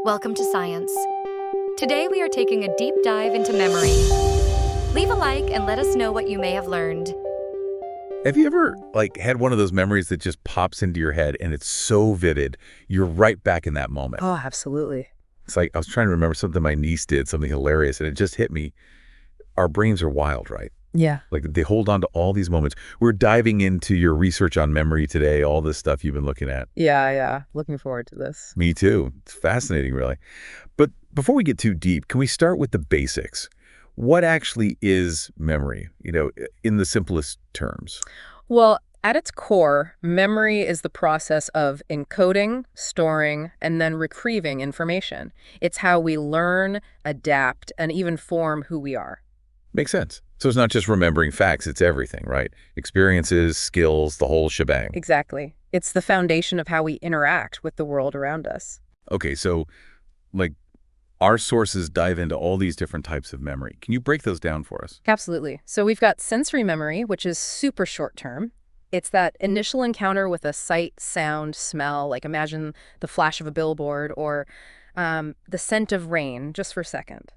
Welcome to Science. Today we are taking a deep dive into memory. Leave a like and let us know what you may have learned. Have you ever had one of those memories that just pops into your head and it's so vivid, you're right back in that moment? Oh, absolutely. It's like I was trying to remember something my niece did, something hilarious, and it just hit me. Our brains are wild, right? Yeah. Like they hold on to all these moments. We're diving into your research on memory today, all this stuff you've been looking at. Yeah. Looking forward to this. Me too. It's fascinating, really. But before we get too deep, can we start with the basics? What actually is memory, in the simplest terms? Well, at its core, memory is the process of encoding, storing, and then retrieving information. It's how we learn, adapt, and even form who we are. Makes sense. So it's not just remembering facts, it's everything, right? Experiences, skills, the whole shebang. Exactly. It's the foundation of how we interact with the world around us. Okay, so our sources dive into all these different types of memory. Can you break those down for us? Absolutely. So we've got sensory memory, which is super short term. It's that initial encounter with a sight, sound, smell, like imagine the flash of a billboard or the scent of rain, just for a second.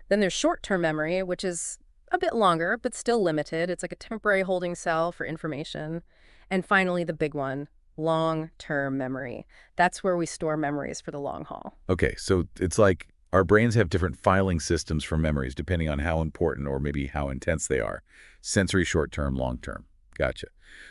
Then there's short-term memory, which is a bit longer, but still limited. It's like a temporary holding cell for information. And finally, the big one, long-term memory. That's where we store memories for the long haul. Okay, so it's like our brains have different filing systems for memories depending on how important or maybe how intense they are. Sensory, short-term, long-term. Gotcha.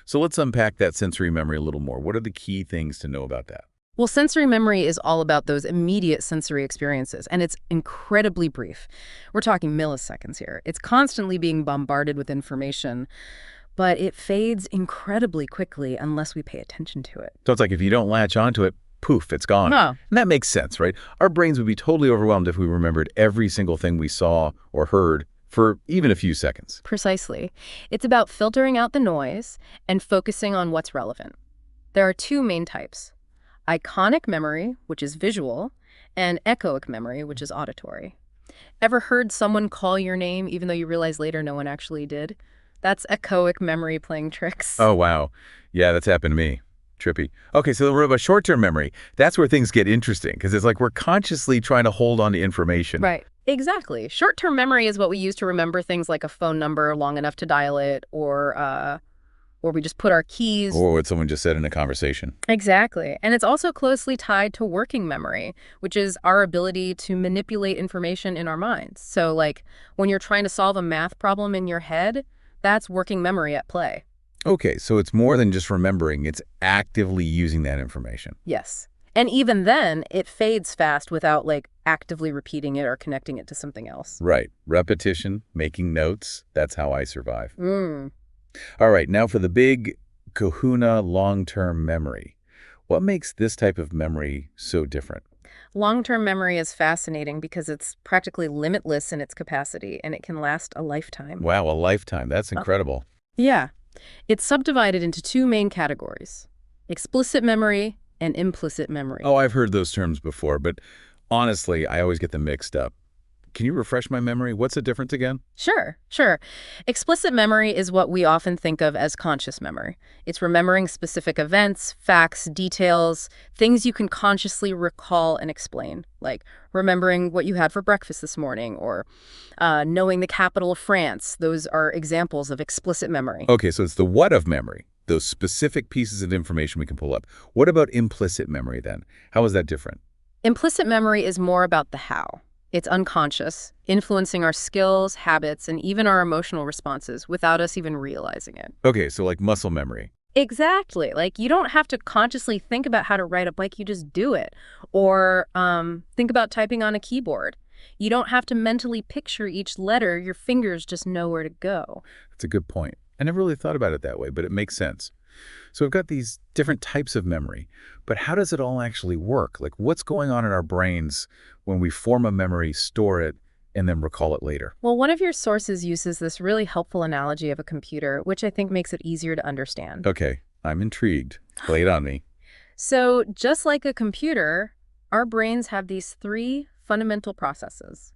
So let's unpack that sensory memory a little more. What are the key things to know about that? Well, sensory memory is all about those immediate sensory experiences, and it's incredibly brief. We're talking milliseconds here. It's constantly being bombarded with information, but it fades incredibly quickly unless we pay attention to it. So it's like if you don't latch onto it, poof, it's gone. No. And that makes sense, right? Our brains would be totally overwhelmed if we remembered every single thing we saw or heard for even a few seconds. Precisely. It's about filtering out the noise and focusing on what's relevant. There are two main types: iconic memory, which is visual, and echoic memory, which is auditory. Ever heard someone call your name even though you realize later no one actually did? That's echoic memory playing tricks. Oh, wow. Yeah, that's happened to me. Trippy. Okay, so we're about short-term memory. That's where things get interesting because it's like we're consciously trying to hold on to information. Right. Exactly. Short-term memory is what we use to remember things like a phone number long enough to dial it, or we just put our keys. Or what someone just said in a conversation. Exactly. And it's also closely tied to working memory, which is our ability to manipulate information in our minds. So like when you're trying to solve a math problem in your head, that's working memory at play. Okay, so it's more than just remembering. It's actively using that information. Yes. And even then, it fades fast without actively repeating it or connecting it to something else. Right. Repetition, making notes. That's how I survive. Mm. All right, now for the big kahuna long-term memory. What makes this type of memory so different? Long-term memory is fascinating because it's practically limitless in its capacity, and it can last a lifetime. Wow, a lifetime. That's incredible. Yeah. It's subdivided into two main categories: explicit memory and implicit memory. Oh, I've heard those terms before, but honestly, I always get them mixed up. Can you refresh my memory? What's the difference again? Sure. Explicit memory is what we often think of as conscious memory. It's remembering specific events, facts, details, things you can consciously recall and explain, like remembering what you had for breakfast this morning or knowing the capital of France. Those are examples of explicit memory. Okay, so it's the what of memory, those specific pieces of information we can pull up. What about implicit memory then? How is that different? Implicit memory is more about the how. It's unconscious, influencing our skills, habits, and even our emotional responses without us even realizing it. Okay, so like muscle memory. Exactly. You don't have to consciously think about how to ride a bike, you just do it. Or think about typing on a keyboard. You don't have to mentally picture each letter, your fingers just know where to go. That's a good point. I never really thought about it that way, but it makes sense. So we've got these different types of memory, but how does it all actually work? What's going on in our brains when we form a memory, store it, and then recall it later? Well, one of your sources uses this really helpful analogy of a computer, which I think makes it easier to understand. Okay, I'm intrigued. Lay it on me. So just like a computer, our brains have these three fundamental processes: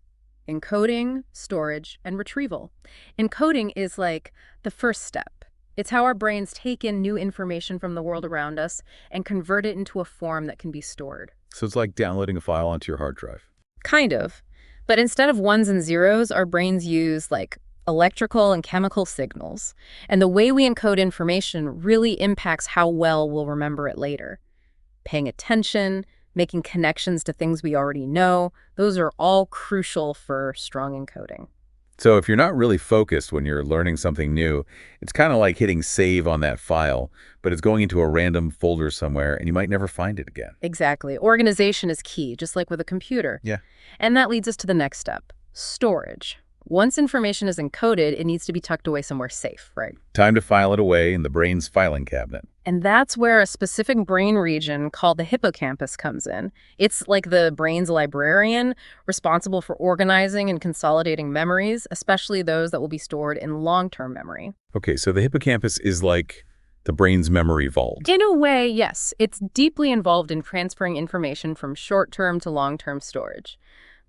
encoding, storage, and retrieval. Encoding is like the first step. It's how our brains take in new information from the world around us and convert it into a form that can be stored. So it's like downloading a file onto your hard drive. Kind of. But instead of ones and zeros, our brains use like electrical and chemical signals. And the way we encode information really impacts how well we'll remember it later. Paying attention, making connections to things we already know, those are all crucial for strong encoding. So if you're not really focused when you're learning something new, it's kind of like hitting save on that file, but it's going into a random folder somewhere and you might never find it again. Exactly. Organization is key, just like with a computer. Yeah. And that leads us to the next step, storage. Once information is encoded, it needs to be tucked away somewhere safe, right? Time to file it away in the brain's filing cabinet. And that's where a specific brain region called the hippocampus comes in. It's like the brain's librarian, responsible for organizing and consolidating memories, especially those that will be stored in long-term memory. Okay, so the hippocampus is like the brain's memory vault. In a way, yes. It's deeply involved in transferring information from short-term to long-term storage.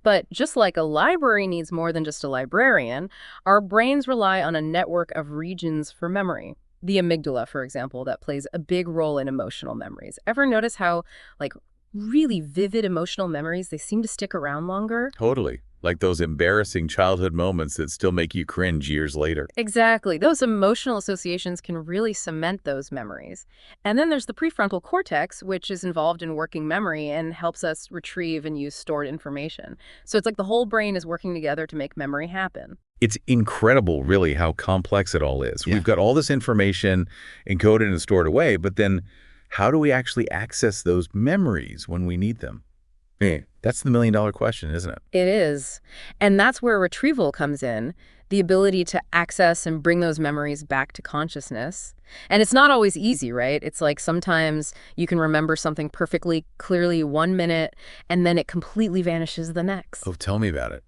But just like a library needs more than just a librarian, our brains rely on a network of regions for memory. The amygdala, for example, that plays a big role in emotional memories. Ever notice how, like, really vivid emotional memories, they seem to stick around longer? Totally. Like those embarrassing childhood moments that still make you cringe years later. Exactly. Those emotional associations can really cement those memories. And then there's the prefrontal cortex, which is involved in working memory and helps us retrieve and use stored information. So it's like the whole brain is working together to make memory happen. It's incredible, really, how complex it all is. Yeah. We've got all this information encoded and stored away, but then how do we actually access those memories when we need them? That's the million-dollar question, isn't it? It is. And that's where retrieval comes in, the ability to access and bring those memories back to consciousness. And it's not always easy, right? It's like sometimes you can remember something perfectly clearly 1 minute, and then it completely vanishes the next. Oh, tell me about it.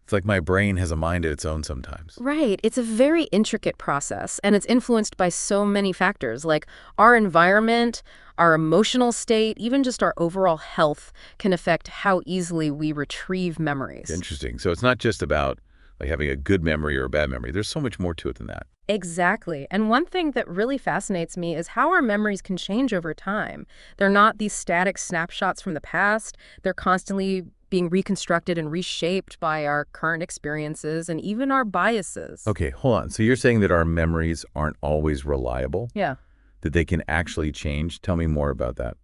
It's like my brain has a mind of its own sometimes. Right. It's a very intricate process, and it's influenced by so many factors, like our environment, our emotional state, even just our overall health can affect how easily we retrieve memories. Interesting. So it's not just about like having a good memory or a bad memory. There's so much more to it than that. Exactly. And one thing that really fascinates me is how our memories can change over time. They're not these static snapshots from the past. They're constantly being reconstructed and reshaped by our current experiences and even our biases. Okay, hold on. So you're saying that our memories aren't always reliable? Yeah. That they can actually change? Tell me more about that.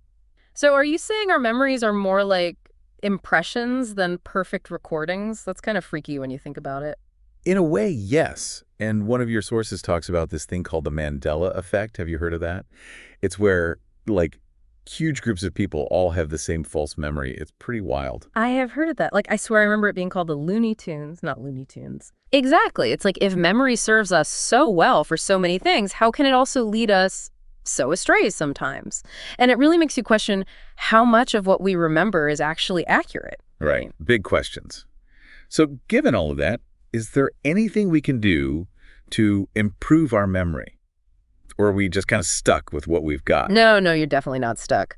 So are you saying our memories are more like impressions than perfect recordings? That's kind of freaky when you think about it. In a way, yes. And one of your sources talks about this thing called the Mandela effect. Have you heard of that? It's where, like, huge groups of people all have the same false memory. It's pretty wild. I have heard of that. Like, I swear I remember it being called the Looney Tunes, not Looney Tunes. Exactly. It's like if memory serves us so well for so many things, how can it also lead us so astray sometimes? And it really makes you question how much of what we remember is actually accurate. Right. Big questions. So given all of that, is there anything we can do to improve our memory? Or are we just kind of stuck with what we've got? No, you're definitely not stuck.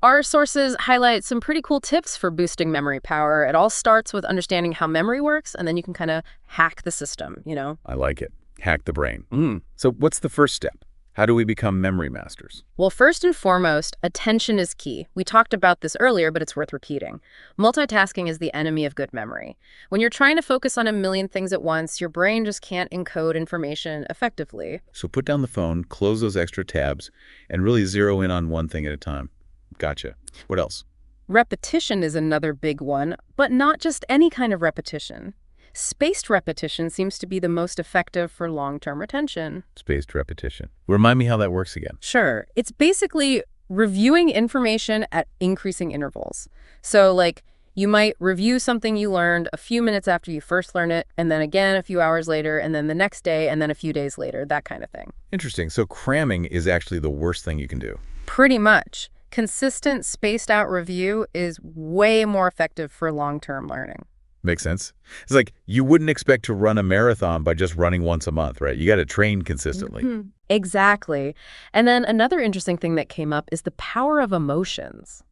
Our sources highlight some pretty cool tips for boosting memory power. It all starts with understanding how memory works, and then you can kind of hack the system, you know? I like it. Hack the brain. So what's the first step? How do we become memory masters? Well, first and foremost, attention is key. We talked about this earlier, but it's worth repeating. Multitasking is the enemy of good memory. When you're trying to focus on a million things at once, your brain just can't encode information effectively. So put down the phone, close those extra tabs, and really zero in on one thing at a time. Gotcha. What else? Repetition is another big one, but not just any kind of repetition. Spaced repetition seems to be the most effective for long-term retention. Spaced repetition. Remind me how that works again. Sure. It's basically reviewing information at increasing intervals. So, like, you might review something you learned a few minutes after you first learned it, and then again a few hours later, and then the next day, and then a few days later, that kind of thing. Interesting. So cramming is actually the worst thing you can do. Pretty much. Consistent, spaced-out review is way more effective for long-term learning. Makes sense. It's like you wouldn't expect to run a marathon by just running once a month, right? You got to train consistently. Exactly. And then another interesting thing that came up is the power of emotions.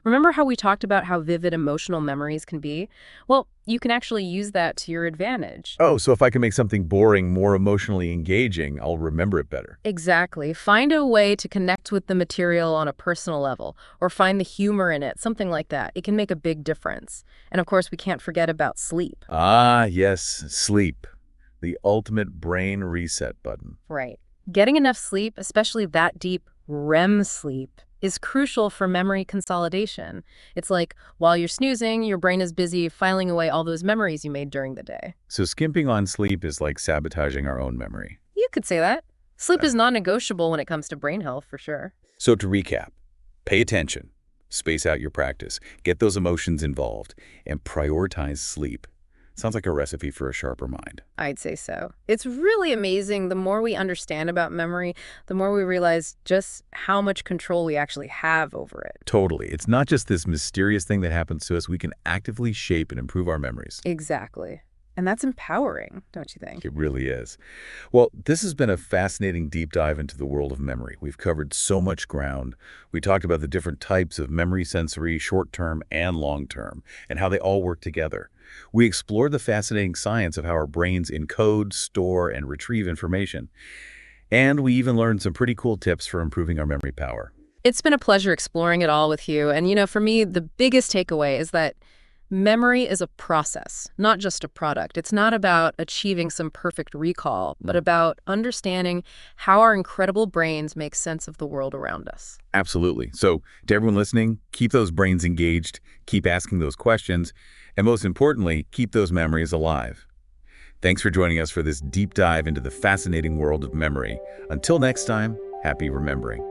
Remember how we talked about how vivid emotional memories can be? Well, you can actually use that to your advantage. Oh, so if I can make something boring more emotionally engaging, I'll remember it better. Exactly. Find a way to connect with the material on a personal level, or find the humor in it, something like that. It can make a big difference. And of course, we can't forget about sleep. Ah, yes, sleep. The ultimate brain reset button. Right. Getting enough sleep, especially that deep REM sleep, is crucial for memory consolidation. It's like while you're snoozing, your brain is busy filing away all those memories you made during the day. So skimping on sleep is like sabotaging our own memory. You could say that. Sleep is non-negotiable when it comes to brain health, for sure. So to recap, pay attention, space out your practice, get those emotions involved, and prioritize sleep. Sounds like a recipe for a sharper mind. I'd say so. It's really amazing. The more we understand about memory, the more we realize just how much control we actually have over it. Totally. It's not just this mysterious thing that happens to us. We can actively shape and improve our memories. Exactly. And that's empowering, don't you think? It really is. Well, this has been a fascinating deep dive into the world of memory. We've covered so much ground. We talked about the different types of memory sensory, short-term and long-term, and how they all work together. We explored the fascinating science of how our brains encode, store, and retrieve information. And we even learned some pretty cool tips for improving our memory power. It's been a pleasure exploring it all with you. And, for me, the biggest takeaway is that memory is a process, not just a product. It's not about achieving some perfect recall, but about understanding how our incredible brains make sense of the world around us. Absolutely. So to everyone listening, keep those brains engaged, keep asking those questions, and most importantly, keep those memories alive. Thanks for joining us for this deep dive into the fascinating world of memory. Until next time, happy remembering.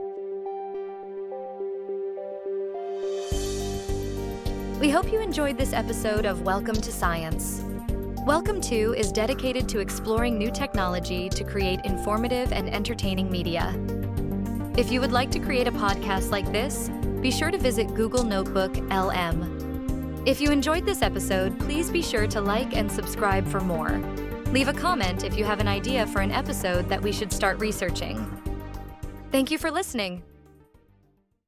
We hope you enjoyed this episode of Welcome to Science. Welcome to is dedicated to exploring new technology to create informative and entertaining media. If you would like to create a podcast like this, be sure to visit Google Notebook LM. If you enjoyed this episode, please be sure to like and subscribe for more. Leave a comment if you have an idea for an episode that we should start researching. Thank you for listening.